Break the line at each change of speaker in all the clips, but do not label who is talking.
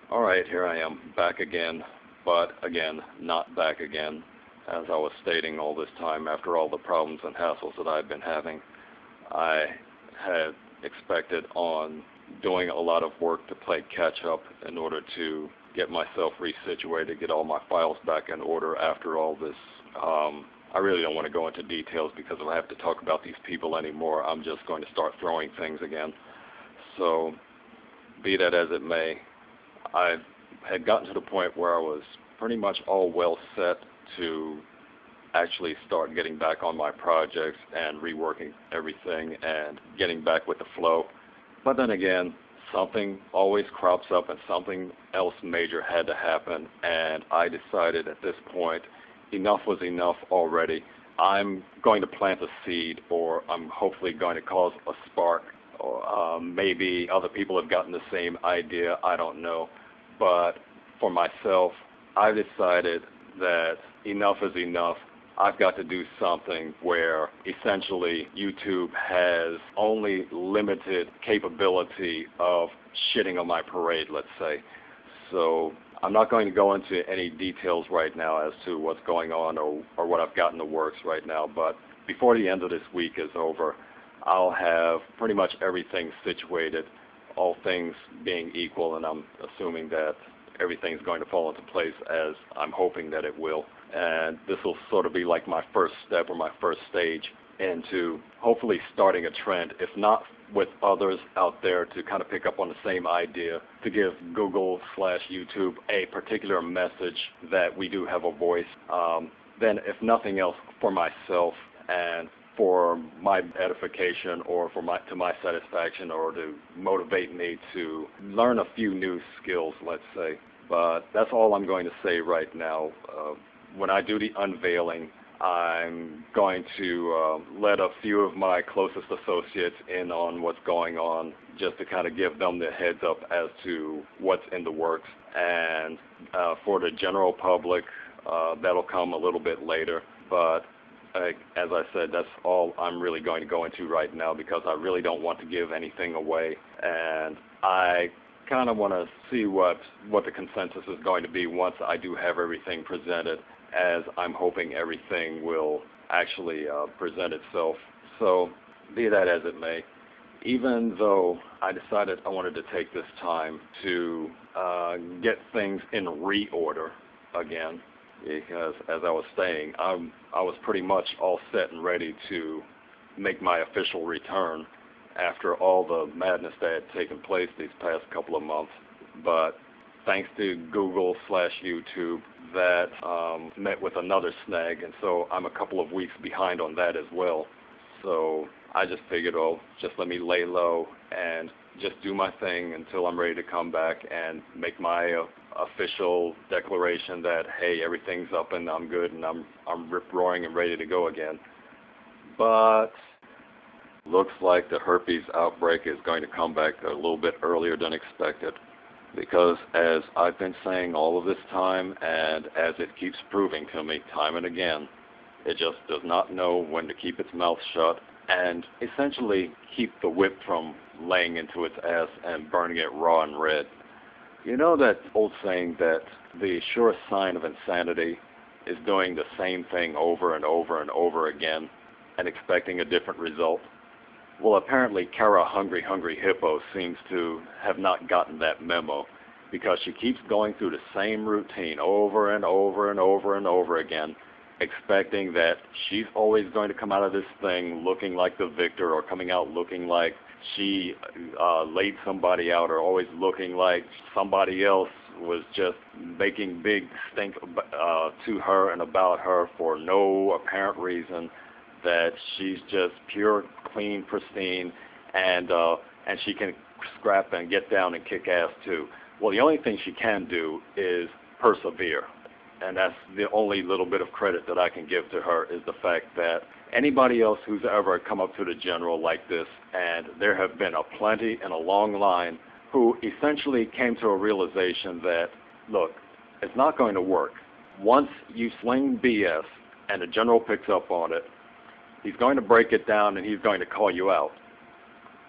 Alright, here I am, back again, but again, not back again. As I was stating all this time, after all the problems and hassles that I've been having, I had expected on doing a lot of work to play catch up in order to get myself resituated, get all my files back in order after all this. I really don't want to go into details because if I have to talk about these people anymore, I'm just going to start throwing things again. So, be that as it may, I had gotten to the point where I was pretty much all well set to actually start getting back on my projects and reworking everything and getting back with the flow. But then again, something always crops up and something else major had to happen, and I decided at this point enough was enough already. I'm going to plant a seed, or I'm hopefully going to cause a spark, or maybe other people have gotten the same idea, I don't know. But for myself, I've decided that enough is enough. I've got to do something where essentially YouTube has only limited capability of shitting on my parade, let's say. So I'm not going to go into any details right now as to what's going on or what I've got in the works right now, but before the end of this week is over, I'll have pretty much everything situated, all things being equal, and I'm assuming that everything's going to fall into place as I'm hoping that it will. And this will sort of be like my first step or my first stage into hopefully starting a trend, if not with others out there to kind of pick up on the same idea, to give Google/YouTube a particular message that we do have a voice. Then if nothing else, for myself and for my edification or to my satisfaction, or to motivate me to learn a few new skills, let's say. But that's all I'm going to say right now. When I do the unveiling, I'm going to let a few of my closest associates in on what's going on, just to kind of give them the heads up as to what's in the works. And for the general public, that'll come a little bit later. But as I said, that's all I'm really going to go into right now, because I really don't want to give anything away, and I kind of want to see what the consensus is going to be once I do have everything presented, as I'm hoping everything will actually present itself. So be that as it may, even though I decided I wanted to take this time to get things in reorder again, because as I was saying, I was pretty much all set and ready to make my official return after all the madness that had taken place these past couple of months. But thanks to Google/YouTube, that met with another snag, and so I'm a couple of weeks behind on that as well. So I just figured, oh, just let me lay low and just do my thing until I'm ready to come back and make my official declaration that, hey, everything's up and I'm good and I'm rip-roaring and ready to go again. But looks like the herpes outbreak is going to come back a little bit earlier than expected, because as I've been saying all of this time, and as it keeps proving to me time and again, it just does not know when to keep its mouth shut and essentially keep the whip from laying into its ass and burning it raw and red. You know that old saying that the surest sign of insanity is doing the same thing over and over and over again and expecting a different result? Well, apparently KaraHungryHungryHippo seems to have not gotten that memo, because she keeps going through the same routine over and over and over and over again, expecting that she's always going to come out of this thing looking like the victor, or coming out looking like she laid somebody out, or always looking like somebody else was just making big stink to her and about her for no apparent reason, that she's just pure, clean, pristine, and she can scrap and get down and kick ass too. Well, the only thing she can do is persevere, and that's the only little bit of credit that I can give to her, is the fact that anybody else who's ever come up to the general like this, and there have been a plenty and a long line, who essentially came to a realization that, look, it's not going to work. Once you sling BS and the general picks up on it, he's going to break it down and he's going to call you out.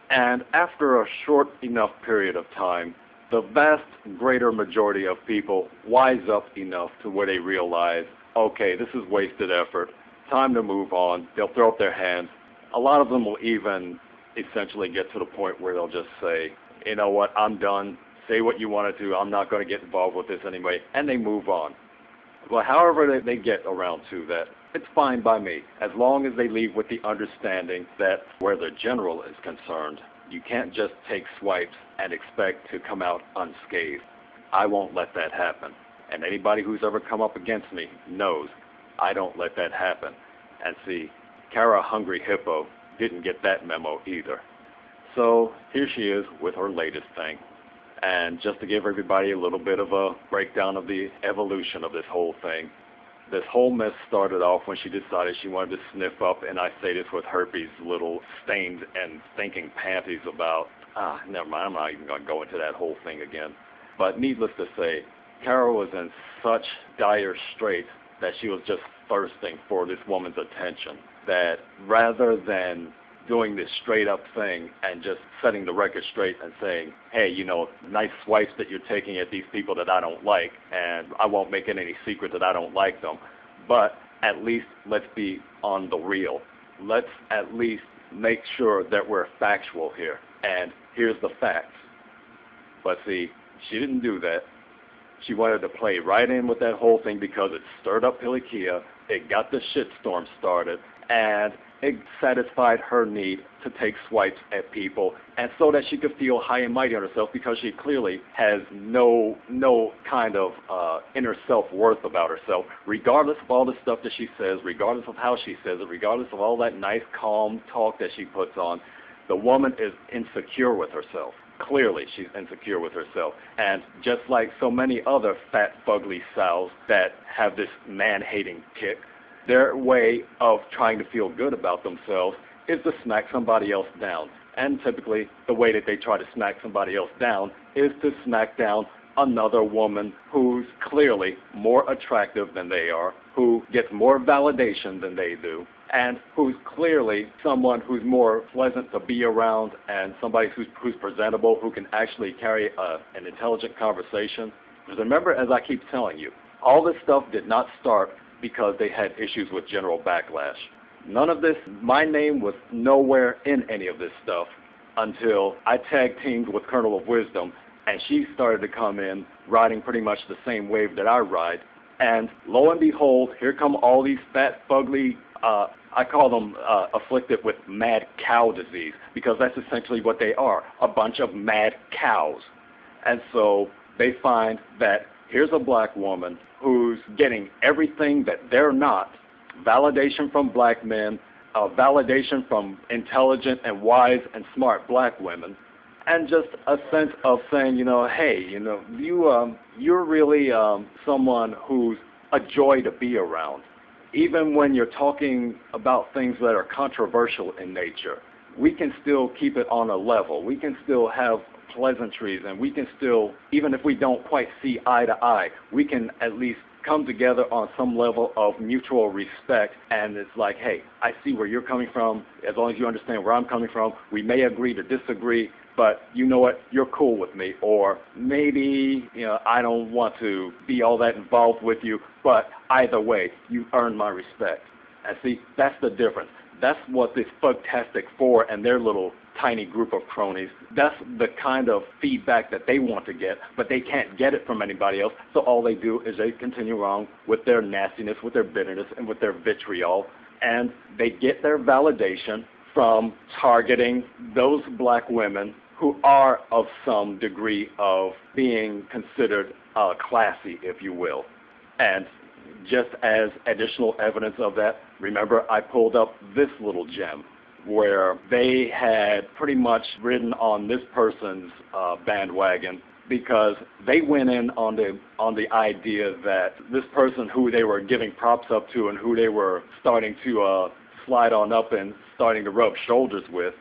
And after a short enough period of time, the vast greater majority of people wise up enough to where they realize, okay, this is wasted effort, time to move on. They'll throw up their hands. A lot of them will even essentially get to the point where they'll just say, you know what, I'm done. Say what you want to do. I'm not going to get involved with this anyway. And they move on. Well, however they get around to that, it's fine by me, as long as they leave with the understanding that where the general is concerned, you can't just take swipes and expect to come out unscathed. I won't let that happen. And anybody who's ever come up against me knows I don't let that happen. And see, KaraHungryHippo didn't get that memo either. So here she is with her latest thing. And just to give everybody a little bit of a breakdown of the evolution of this whole thing, this whole mess started off when she decided she wanted to sniff up, and I say this with herpes, little stained and stinking panties about, never mind, I'm not even going to go into that whole thing again. But needless to say, Kara was in such dire straits that she was just thirsting for this woman's attention, that rather than doing this straight up thing and just setting the record straight and saying, hey, you know, nice swipes that you're taking at these people that I don't like, and I won't make it any secret that I don't like them, but at least let's be on the real. Let's at least make sure that we're factual here, and here's the facts. But see, she didn't do that. She wanted to play right in with that whole thing because it stirred up Pilikia, it got the shitstorm started, and it satisfied her need to take swipes at people, and so that she could feel high and mighty on herself, because she clearly has no kind of inner self-worth about herself, regardless of all the stuff that she says, regardless of how she says it, regardless of all that nice, calm talk that she puts on. The woman is insecure with herself. Clearly, she's insecure with herself. And just like so many other fat, fugly sows that have this man-hating kick, their way of trying to feel good about themselves is to smack somebody else down. And typically, the way that they try to smack somebody else down is to smack down another woman who's clearly more attractive than they are, who gets more validation than they do, and who's clearly someone who's more pleasant to be around, and somebody who's presentable, who can actually carry an intelligent conversation. Because remember, as I keep telling you, all this stuff did not start because they had issues with General Backlash. None of this, my name was nowhere in any of this stuff until I tag teamed with Colonel of Wisdom, and she started to come in riding pretty much the same wave that I ride. And lo and behold, here come all these fat, fugly, I call them afflicted with mad cow disease, because that's essentially what they are, a bunch of mad cows. And so they find that here's a black woman who's getting everything that they're not, validation from black men, validation from intelligent and wise and smart black women, and just a sense of saying, you know, hey, you know, you're really someone who's a joy to be around. Even when you're talking about things that are controversial in nature, we can still keep it on a level. We can still have pleasantries, and we can still, even if we don't quite see eye to eye, we can at least come together on some level of mutual respect. And it's like, hey, I see where you're coming from. As long as you understand where I'm coming from, we may agree to disagree, but you know what, you're cool with me. Or maybe, you know, I don't want to be all that involved with you, but either way, you earn my respect. And see, that's the difference. That's what this Fugtastic Four and their little tiny group of cronies, that's the kind of feedback that they want to get, but they can't get it from anybody else. So all they do is they continue on with their nastiness, with their bitterness, and with their vitriol. And they get their validation from targeting those black women who are of some degree of being considered classy, if you will. And just as additional evidence of that, remember I pulled up this little gem where they had pretty much ridden on this person's bandwagon, because they went in on the idea that this person who they were giving props up to and who they were starting to slide on up and starting to rub shoulders with,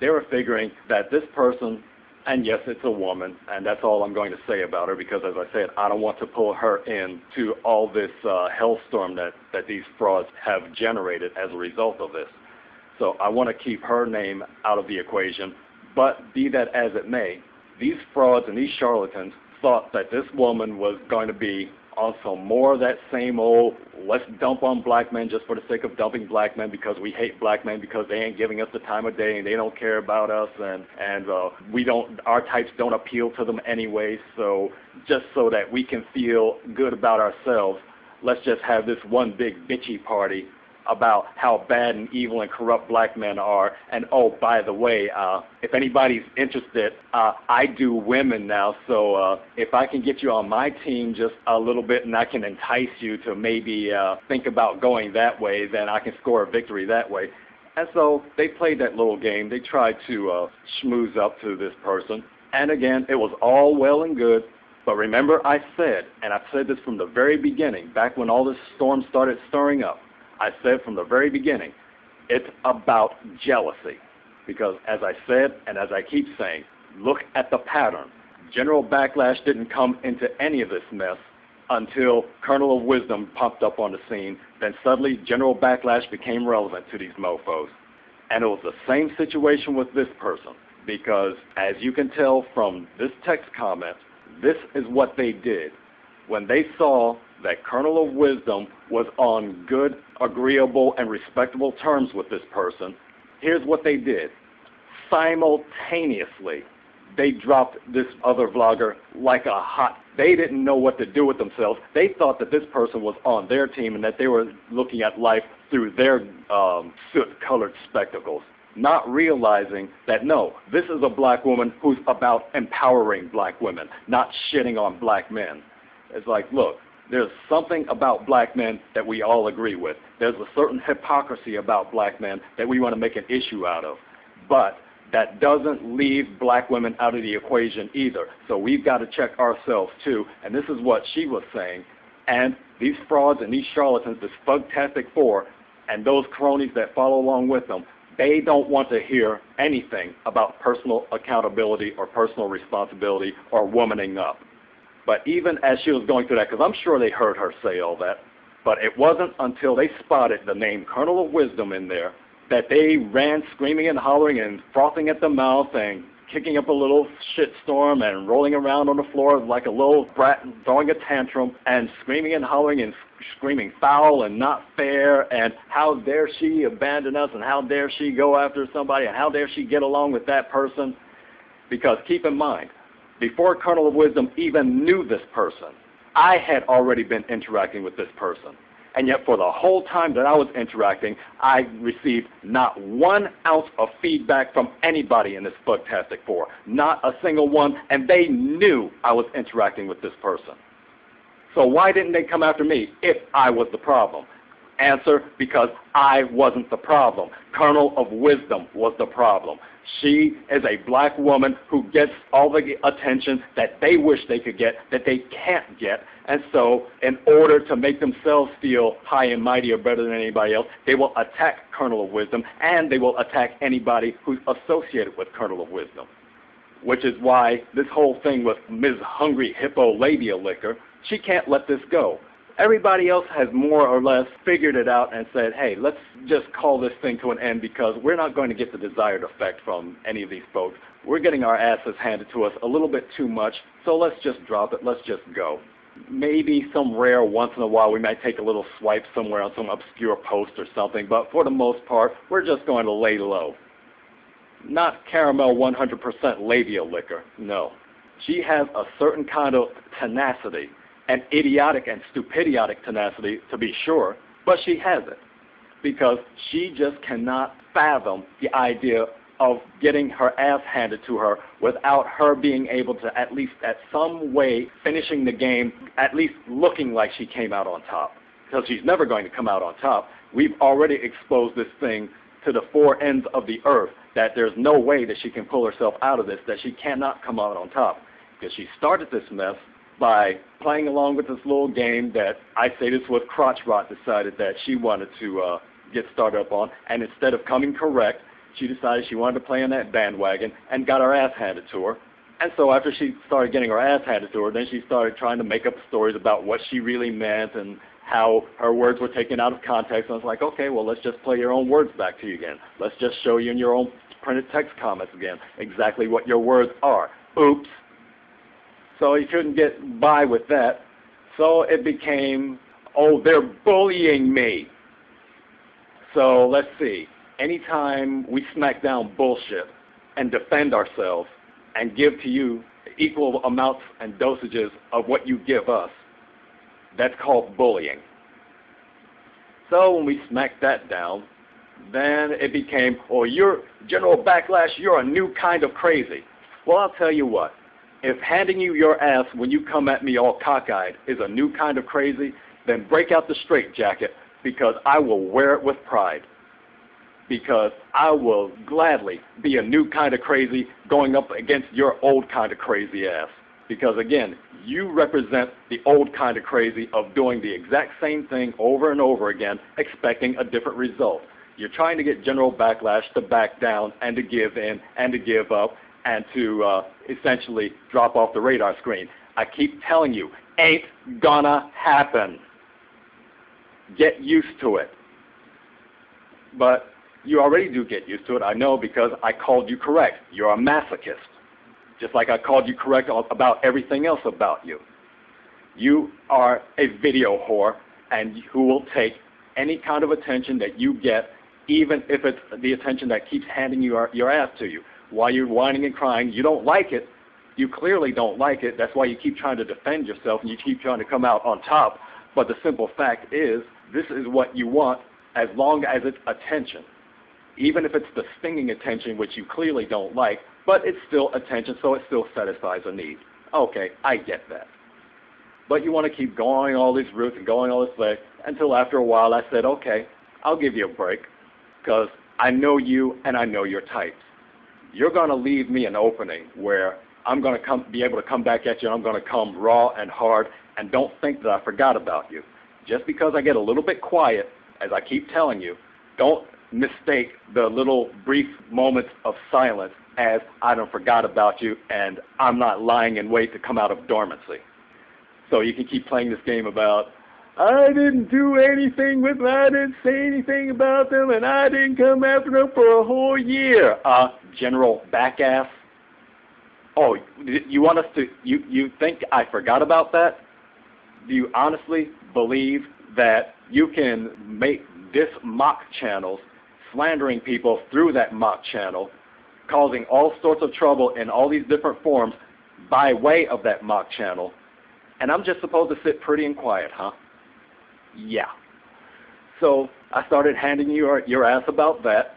they were figuring that this person, and yes, it's a woman, and that's all I'm going to say about her, because as I said, I don't want to pull her into all this hellstorm that these frauds have generated as a result of this. So I want to keep her name out of the equation. But be that as it may, these frauds and these charlatans thought that this woman was going to be on some more of that same old, let's dump on black men just for the sake of dumping black men because we hate black men because they ain't giving us the time of day and they don't care about us and our types don't appeal to them anyway, so just so that we can feel good about ourselves, let's just have this one big bitchy party about how bad and evil and corrupt black men are. And oh, by the way, if anybody's interested, I do women now, so if I can get you on my team just a little bit and I can entice you to maybe think about going that way, then I can score a victory that way. And so they played that little game. They tried to schmooze up to this person. And again, it was all well and good. But remember I said, and I've said this from the very beginning, back when all this storm started stirring up, I said from the very beginning, it's about jealousy. Because as I said, and as I keep saying, look at the pattern. General Backlash didn't come into any of this mess until Colonel of Wisdom popped up on the scene. Then suddenly General Backlash became relevant to these mofos. And it was the same situation with this person. Because as you can tell from this text comment, this is what they did. When they saw that Colonel of Wisdom was on good, agreeable, and respectable terms with this person, here's what they did. Simultaneously, they dropped this other vlogger like a hot. They didn't know what to do with themselves. They thought that this person was on their team and that they were looking at life through their soot-colored spectacles, not realizing that, no, this is a black woman who's about empowering black women, not shitting on black men. It's like, look, there's something about black men that we all agree with. There's a certain hypocrisy about black men that we want to make an issue out of. But that doesn't leave black women out of the equation either. So we've got to check ourselves too. And this is what she was saying. And these frauds and these charlatans, this Fugtastic Four, and those cronies that follow along with them, they don't want to hear anything about personal accountability or personal responsibility or womaning up. But even as she was going through that, because I'm sure they heard her say all that, but it wasn't until they spotted the name Colonel of Wisdom in there that they ran screaming and hollering and frothing at the mouth and kicking up a little shitstorm and rolling around on the floor like a little brat throwing a tantrum and screaming and hollering and screaming foul and not fair and how dare she abandon us and how dare she go after somebody and how dare she get along with that person. Because keep in mind, before Colonel of Wisdom even knew this person, I had already been interacting with this person. And yet for the whole time that I was interacting, I received not 1 ounce of feedback from anybody in this Fugtastic Four. Not a single one, and they knew I was interacting with this person. So why didn't they come after me if I was the problem? Answer, because I wasn't the problem. Colonel of Wisdom was the problem. She is a black woman who gets all the attention that they wish they could get, that they can't get. And so in order to make themselves feel high and mighty or better than anybody else, they will attack Colonel of Wisdom, and they will attack anybody who's associated with Colonel of Wisdom. Which is why this whole thing with Ms. Hungry Hippo Labia Liquor, she can't let this go. Everybody else has more or less figured it out and said, hey, let's just call this thing to an end because we're not going to get the desired effect from any of these folks. We're getting our asses handed to us a little bit too much, so let's just drop it. Let's just go. Maybe some rare once in a while we might take a little swipe somewhere on some obscure post or something, but for the most part, we're just going to lay low. Not caramel 100% labia liquor, no. She has a certain kind of tenacity, and idiotic and stupidiotic tenacity to be sure, but she has it because she just cannot fathom the idea of getting her ass handed to her without her being able to at least at some way finishing the game, at least looking like she came out on top. Because she's never going to come out on top. We've already exposed this thing to the 4 ends of the earth that there's no way that she can pull herself out of this, that she cannot come out on top. Because she started this mess by playing along with this little game that I say this was Crotch Rot decided that she wanted to get started up on, and instead of coming correct, she decided she wanted to play on that bandwagon and got her ass handed to her. And so after she started getting her ass handed to her, then she started trying to make up stories about what she really meant and how her words were taken out of context. And I was like, okay, well, let's just play your own words back to you again. Let's just show you in your own printed text comments again exactly what your words are.
Oops. So he couldn't get by with that. So it became, oh, they're bullying me. So let's see. Anytime we smack down bullshit and defend ourselves and give to you equal amounts and dosages of what you give us, that's called bullying. So when we smacked that down, then it became, oh, you're General Backlash, you're a new kind of crazy. Well, I'll tell you what. If handing you your ass when you come at me all cockeyed is a new kind of crazy, then break out the straitjacket, because I will wear it with pride. Because I will gladly be a new kind of crazy going up against your old kind of crazy ass. Because again, you represent the old kind of crazy of doing the exact same thing over and over again, expecting a different result. You're trying to get General Backlash to back down and to give in and to give up and to essentially drop off the radar screen. I keep telling you, ain't gonna happen. Get used to it. But you already do get used to it, I know, because I called you correct. You're a masochist. Just like I called you correct about everything else about you. You are a video whore, and who will take any kind of attention that you get, even if it's the attention that keeps handing your ass to you. While you're whining and crying, you don't like it. You clearly don't like it. That's why you keep trying to defend yourself and you keep trying to come out on top. But the simple fact is, this is what you want as long as it's attention. Even if it's the stinging attention, which you clearly don't like, but it's still attention, so it still satisfies a need. Okay, I get that. But you want to keep going all these routes and going all this way until after a while I said, okay, I'll give you a break because I know you and I know your types. You're going to leave me an opening where I'm going to be able to come back at you and I'm going to come raw and hard, and don't think that I forgot about you. Just because I get a little bit quiet, as I keep telling you, don't mistake the little brief moments of silence as I don't forgot about you and I'm not lying in wait to come out of dormancy. So you can keep playing this game about, I didn't do anything with them, I didn't say anything about them, and I didn't come after them for a whole year. General Backass. Oh, you want us to, you think I forgot about that? Do you honestly believe that you can make this mock channels, slandering people through that mock channel, causing all sorts of trouble in all these different forms by way of that mock channel, and I'm just supposed to sit pretty and quiet, huh? Yeah. So I started handing you your ass about that.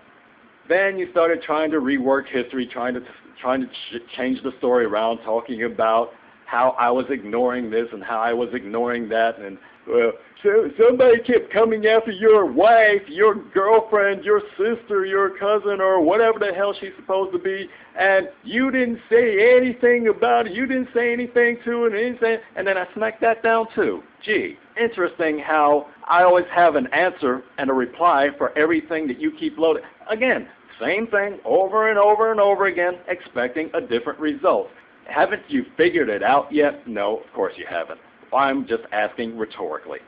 Then you started trying to rework history, trying to change the story around, talking about how I was ignoring this and how I was ignoring that, and so somebody kept coming after your wife, your girlfriend, your sister, your cousin, or whatever the hell she's supposed to be, and you didn't say anything about it, you didn't say anything to it, and then I smacked that down too. Gee, interesting how I always have an answer and a reply for everything that you keep loading. Again, same thing over and over and over again, expecting a different result. Haven't you figured it out yet? No, of course you haven't. I'm just asking rhetorically.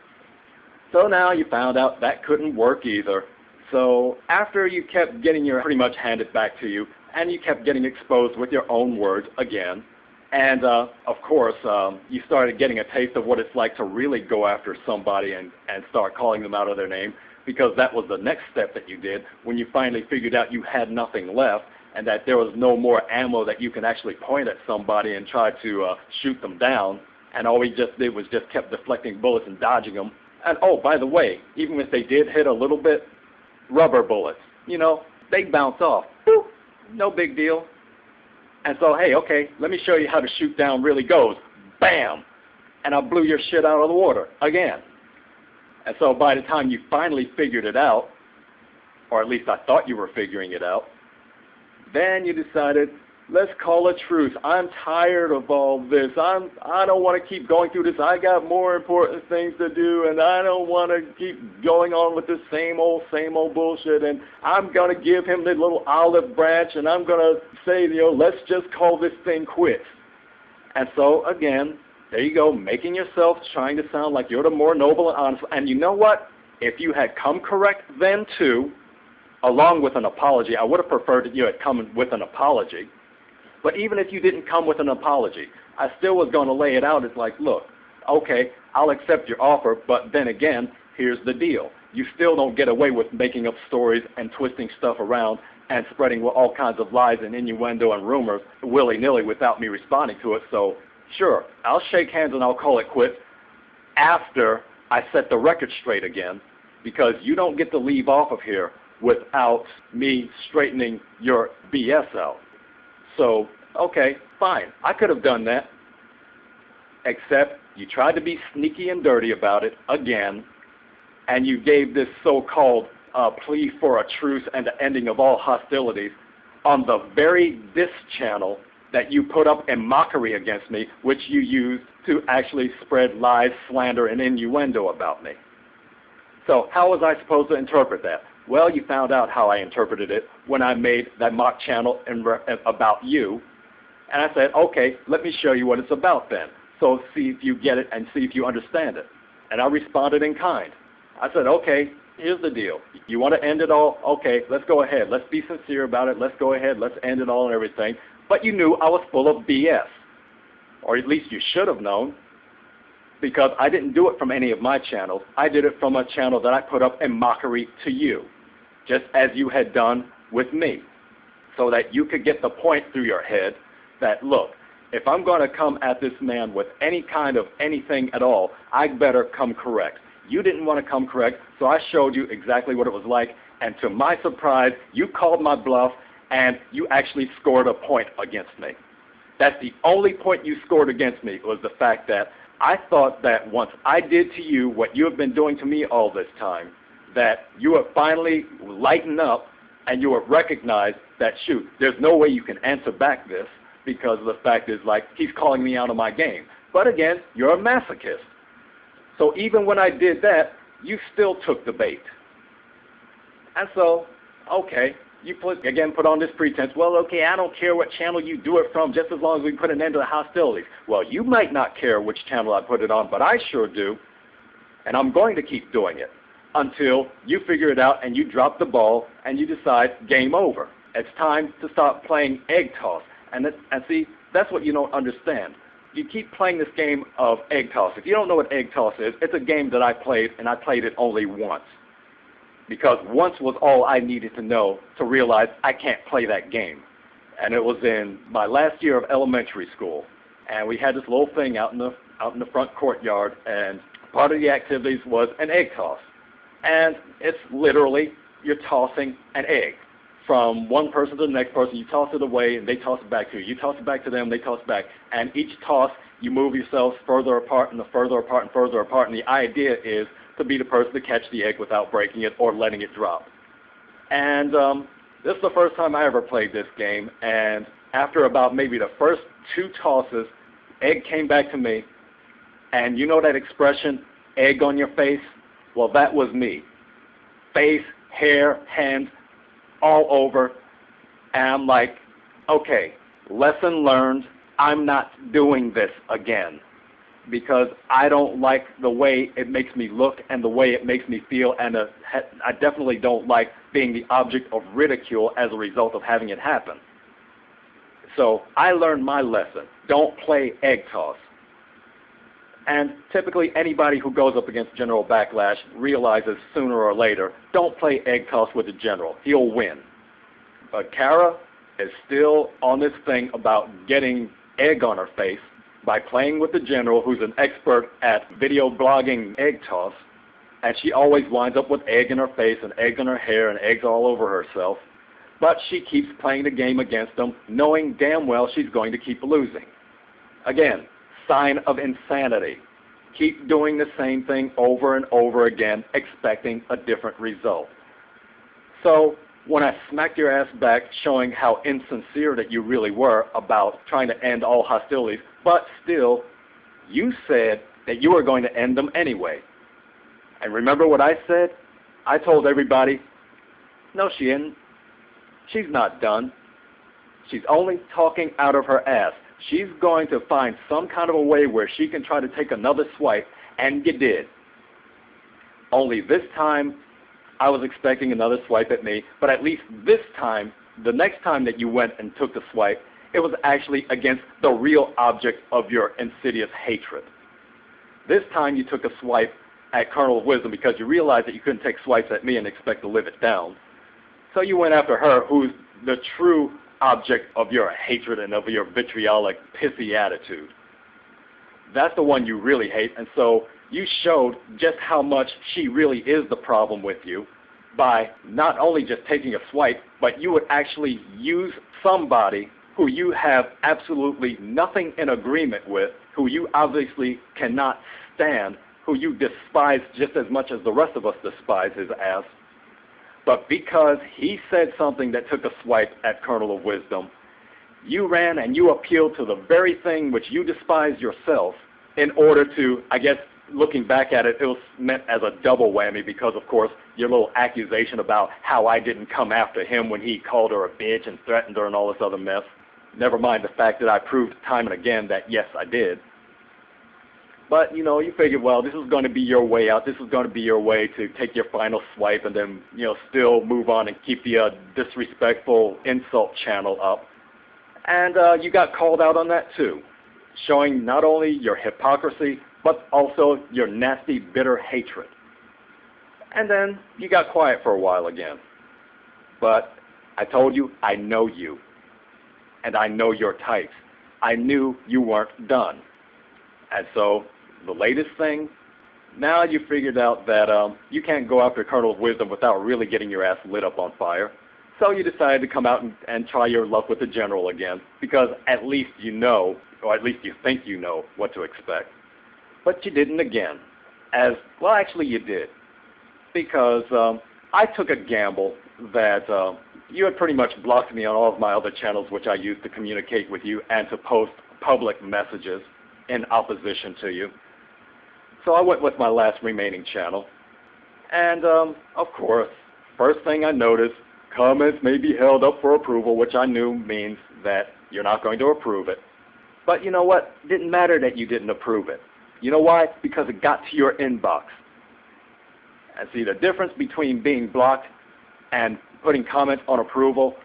So now you found out that couldn't work either. So after you kept getting your pretty much handed back to you, and you kept getting exposed with your own words again, and of course you started getting a taste of what it's like to really go after somebody and start calling them out of their name, because that was the next step that you did when you finally figured out you had nothing left and that there was no more ammo that you can actually point at somebody and try to shoot them down. And all we just did was just kept deflecting bullets and dodging them. And oh, by the way, even if they did hit a little bit, rubber bullets, you know, they bounce off. Boop, no big deal. And so, hey, okay, let me show you how the shoot down really goes. Bam! And I blew your shit out of the water again. And so by the time you finally figured it out, or at least I thought you were figuring it out, then you decided, let's call a truce. I'm tired of all this. I don't want to keep going through this. I got more important things to do, and I don't want to keep going on with this same old bullshit. And I'm going to give him the little olive branch, and I'm going to say, you know, let's just call this thing quits. And so, again, there you go, making yourself, trying to sound like you're the more noble and honest. And you know what? If you had come correct then, too, along with an apology, I would have preferred that you had come with an apology. But even if you didn't come with an apology, I still was going to lay it out as like, look, okay, I'll accept your offer, but then again, here's the deal. You still don't get away with making up stories and twisting stuff around and spreading all kinds of lies and innuendo and rumors willy-nilly without me responding to it. So, sure, I'll shake hands and I'll call it quits after I set the record straight again, because you don't get to leave off of here without me straightening your BS out. So, okay, fine. I could have done that, except you tried to be sneaky and dirty about it again, and you gave this so-called plea for a truce and the ending of all hostilities on the very diss channel that you put up in mockery against me, which you used to actually spread lies, slander, and innuendo about me. So how was I supposed to interpret that? Well, you found out how I interpreted it when I made that mock channel about you. And I said, okay, let me show you what it's about then. So see if you get it and see if you understand it. And I responded in kind. I said, okay, here's the deal. You want to end it all? Okay, let's go ahead. Let's be sincere about it. Let's go ahead. Let's end it all and everything. But you knew I was full of BS. Or at least you should have known, because I didn't do it from any of my channels. I did it from a channel that I put up in mockery to you, just as you had done with me, so that you could get the point through your head that, look, if I'm going to come at this man with any kind of anything at all, I better come correct. You didn't want to come correct, so I showed you exactly what it was like, and to my surprise, you called my bluff, and you actually scored a point against me. That's the only point you scored against me, was the fact that I thought that once I did to you what you have been doing to me all this time, that you would finally lighten up and you would recognize that, shoot, there's no way you can answer back this, because the fact is, like, he's calling me out of my game. But again, you're a masochist. So even when I did that, you still took the bait. And so, okay, you put on this pretense, well, okay, I don't care what channel you do it from, just as long as we put an end to the hostilities. Well, you might not care which channel I put it on, but I sure do, and I'm going to keep doing it until you figure it out and you drop the ball and you decide game over. It's time to stop playing egg toss. And see, that's what you don't understand. You keep playing this game of egg toss. If you don't know what egg toss is, it's a game that I played, and I played it only once. Because once was all I needed to know to realize I can't play that game. And it was in my last year of elementary school. And we had this little thing out in the front courtyard, and part of the activities was an egg toss. And it's literally, you're tossing an egg from one person to the next person. You toss it away, and they toss it back to you. You toss it back to them, they toss it back. And each toss, you move yourselves further apart and further apart and further apart. And the idea is to be the person to catch the egg without breaking it or letting it drop. And this is the first time I ever played this game, and after about maybe the first two tosses, egg came back to me, and you know that expression, egg on your face? Well, that was me. Face, hair, hands, all over, and I'm like, okay, lesson learned, I'm not doing this again, because I don't like the way it makes me look and the way it makes me feel, and I definitely don't like being the object of ridicule as a result of having it happen. So I learned my lesson. Don't play egg toss. And typically anybody who goes up against General Backlash realizes sooner or later, don't play egg toss with the general. He'll win. But Kara is still on this thing about getting egg on her face by playing with the general, who's an expert at video blogging egg toss, and she always winds up with egg in her face and eggs in her hair and eggs all over herself. But she keeps playing the game against him, knowing damn well she's going to keep losing. Again, sign of insanity. Keep doing the same thing over and over again, expecting a different result. So when I smacked your ass back, showing how insincere that you really were about trying to end all hostilities, but still, you said that you were going to end them anyway. And remember what I said? I told everybody, no, she isn't. She's not done. She's only talking out of her ass. She's going to find some kind of a way where she can try to take another swipe, and you did. Only this time, I was expecting another swipe at me, but at least this time, the next time that you went and took the swipe, it was actually against the real object of your insidious hatred. This time you took a swipe at Kernel of Wisdom because you realized that you couldn't take swipes at me and expect to live it down. So you went after her, who's the true object of your hatred and of your vitriolic, pissy attitude. That's the one you really hate, and so you showed just how much she really is the problem with you by not only just taking a swipe, but you would actually use somebody who you have absolutely nothing in agreement with, who you obviously cannot stand, who you despise just as much as the rest of us despise his ass. But because he said something that took a swipe at Kernel of Wisdom, you ran and you appealed to the very thing which you despise yourself in order to, I guess, looking back at it, it was meant as a double whammy because, of course, your little accusation about how I didn't come after him when he called her a bitch and threatened her and all this other mess. Never mind the fact that I proved time and again that, yes, I did. But, you figured, well, this is going to be your way out. This is going to be your way to take your final swipe and then, still move on and keep the disrespectful insult channel up. And you got called out on that, too, showing not only your hypocrisy, but also your nasty, bitter hatred. And then you got quiet for a while again. But I told you, I know you. And I know your types. I knew you weren't done. And so the latest thing, now you figured out that you can't go after Kernel of Wisdom without really getting your ass lit up on fire. So you decided to come out and try your luck with the general again, because at least you know, or at least you think you know, what to expect. But you didn't again. Well, actually you did. Because I took a gamble that you had pretty much blocked me on all of my other channels which I used to communicate with you and to post public messages in opposition to you. So I went with my last remaining channel. And, of course, first thing I noticed, comments may be held up for approval, which I knew means that you're not going to approve it. But you know what? It didn't matter that you didn't approve it. You know why? Because it got to your inbox. And see, the difference between being blocked and putting comments on approval,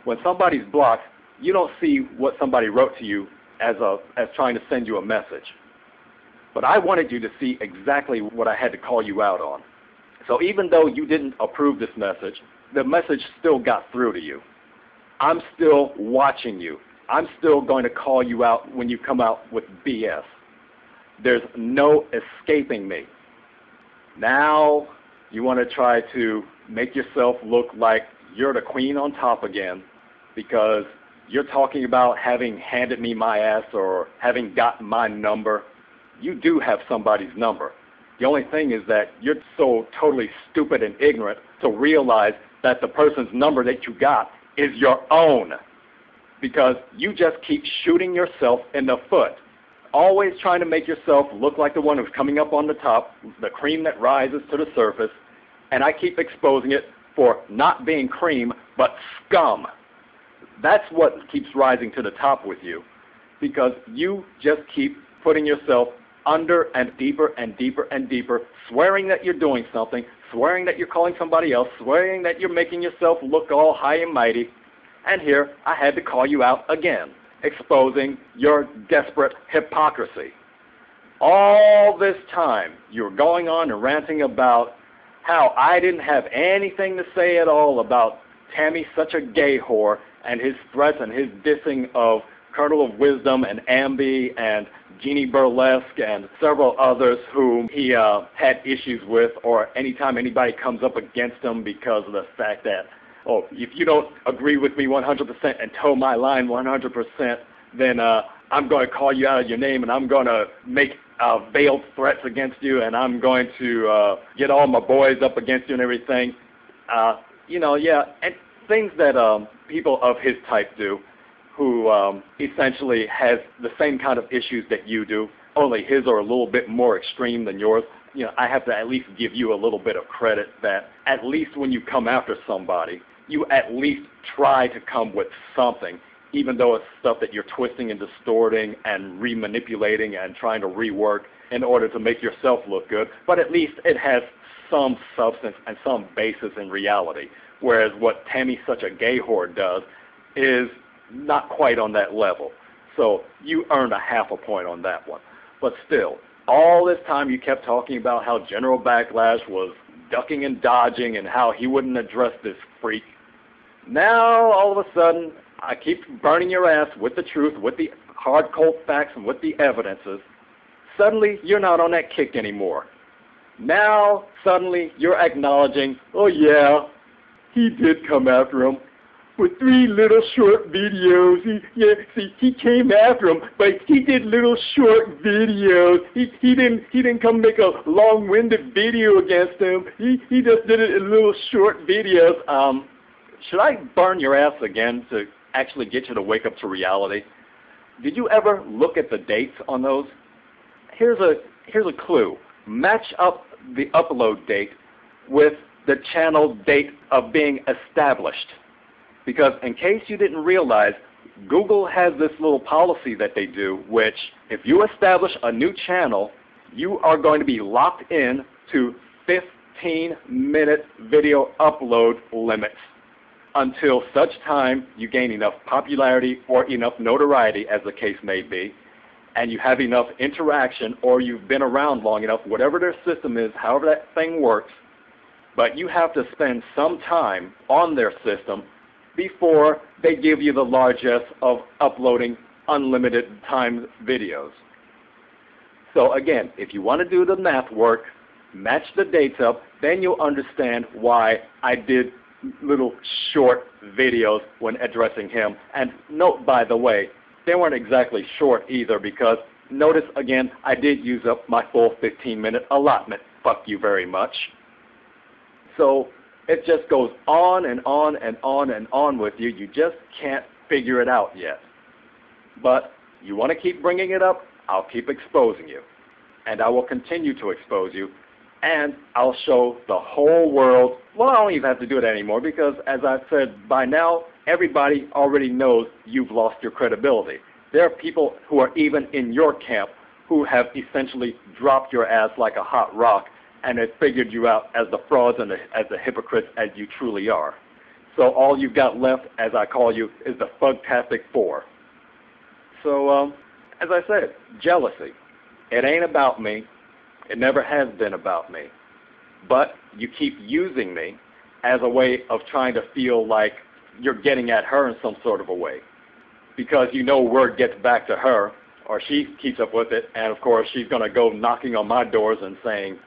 when somebody's blocked, you don't see what somebody wrote to you as trying to send you a message. But I wanted you to see exactly what I had to call you out on. So even though you didn't approve this message, the message still got through to you. I'm still watching you. I'm still going to call you out when you come out with BS. There's no escaping me. Now you want to try to make yourself look like you're the queen on top again because you're talking about having handed me my ass or having gotten my number. You do have somebody's number. The only thing is that you're so totally stupid and ignorant to realize that the person's number that you got is your own, because you just keep shooting yourself in the foot, always trying to make yourself look like the one who's coming up on the top, the cream that rises to the surface, and I keep exposing it for not being cream, but scum. That's what keeps rising to the top with you, because you just keep putting yourself under and deeper and deeper and deeper, swearing that you're doing something, swearing that you're calling somebody else, swearing that you're making yourself look all high and mighty. And here I had to call you out again, exposing your desperate hypocrisy. All this time you were going on and ranting about how I didn't have anything to say at all about Tammy's such a gay whore and his threats and his dissing of Kernel of Wisdom and Ambi and Jeannie Burlesque and several others whom he had issues with, or anytime anybody comes up against him because of the fact that, oh, if you don't agree with me 100% and toe my line 100%, then I'm going to call you out of your name and I'm going to make veiled threats against you and I'm going to get all my boys up against you and everything. And things that people of his type do, who essentially has the same kind of issues that you do, only his are a little bit more extreme than yours. I have to at least give you a little bit of credit that at least when you come after somebody, you at least try to come with something, even though it's stuff that you're twisting and distorting and remanipulating and trying to rework in order to make yourself look good. But at least it has some substance and some basis in reality. Whereas what Tammy's such a gay whore does is not quite on that level. So you earned a half a point on that one. But still, all this time you kept talking about how General Backlash was ducking and dodging and how he wouldn't address this freak. Now, all of a sudden, I keep burning your ass with the truth, with the hard, cold facts, and with the evidences. Suddenly, you're not on that kick anymore. Now, suddenly, you're acknowledging, oh yeah, he did come after him with 3 little short videos. He came after him, but he did little short videos. He didn't come make a long-winded video against him. He just did it in little short videos. Should I burn your ass again to actually get you to wake up to reality? Did you ever look at the dates on those? Here's a clue. Match up the upload date with the channel date of being established. Because in case you didn't realize, Google has this little policy that they do, which if you establish a new channel, you are going to be locked in to 15-minute video upload limits until such time you gain enough popularity or enough notoriety, as the case may be, and you have enough interaction, or you've been around long enough, whatever their system is, however that thing works, but you have to spend some time on their system before they give you the largesse of uploading unlimited time videos. So again, if you want to do the math work, match the dates up, then you'll understand why I did little short videos when addressing him. And note, by the way, they weren't exactly short either, because notice again, I did use up my full 15-minute allotment. Fuck you very much. So it just goes on and on and on and on with you. You just can't figure it out yet. But you want to keep bringing it up, I'll keep exposing you. And I will continue to expose you. And I'll show the whole world. Well, I don't even have to do it anymore, because as I've said, by now, everybody already knows you've lost your credibility. There are people who are even in your camp who have essentially dropped your ass like a hot rock and have figured you out as the frauds and as the hypocrites as you truly are. So all you've got left, as I call you, is the Fugtastic Four. So, as I said, jealousy. It ain't about me. It never has been about me. But you keep using me as a way of trying to feel like you're getting at her in some sort of a way. Because you know word gets back to her, or she keeps up with it, and of course she's going to go knocking on my doors and saying,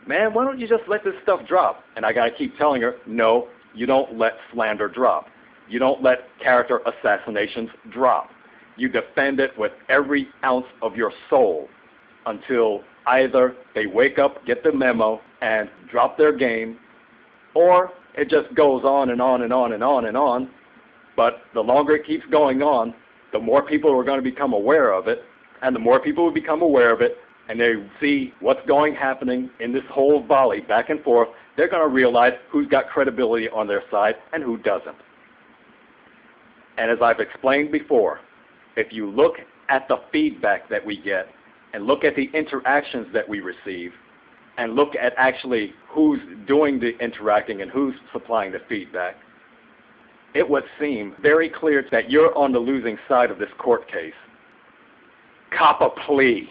man, why don't you just let this stuff drop? And I got to keep telling her, no, you don't let slander drop. You don't let character assassinations drop. You defend it with every ounce of your soul until either they wake up, get the memo, and drop their game, or it just goes on and on and on and on and on. But the longer it keeps going on, the more people are going to become aware of it, and the more people will become aware of it, and they see what's happening in this whole volley back and forth, they're going to realize who's got credibility on their side and who doesn't. And as I've explained before, if you look at the feedback that we get, and look at the interactions that we receive, and look at actually who's doing the interacting and who's supplying the feedback, it would seem very clear that you're on the losing side of this court case. Cop a plea,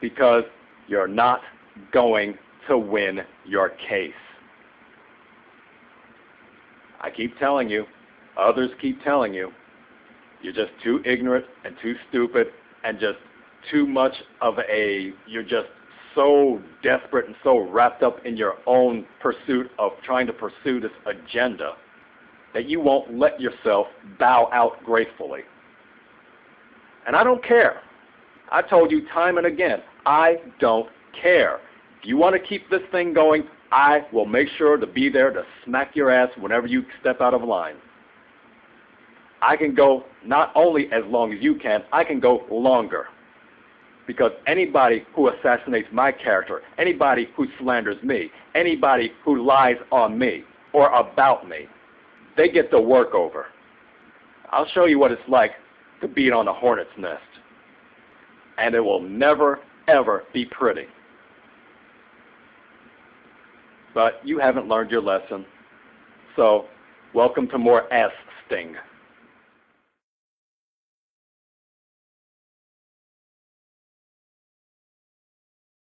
because you're not going to win your case. I keep telling you, others keep telling you, you're just too ignorant and too stupid and just too much of you're just so desperate and so wrapped up in your own pursuit of trying to pursue this agenda that you won't let yourself bow out gracefully. And I don't care. I told you time and again, I don't care. If you want to keep this thing going, I will make sure to be there to smack your ass whenever you step out of line. I can go not only as long as you can, I can go longer. Because anybody who assassinates my character, anybody who slanders me, anybody who lies on me or about me, they get the work over. I'll show you what it's like to beat on a hornet's nest. And it will never, ever be pretty. But you haven't learned your lesson. So, welcome to more ass sting.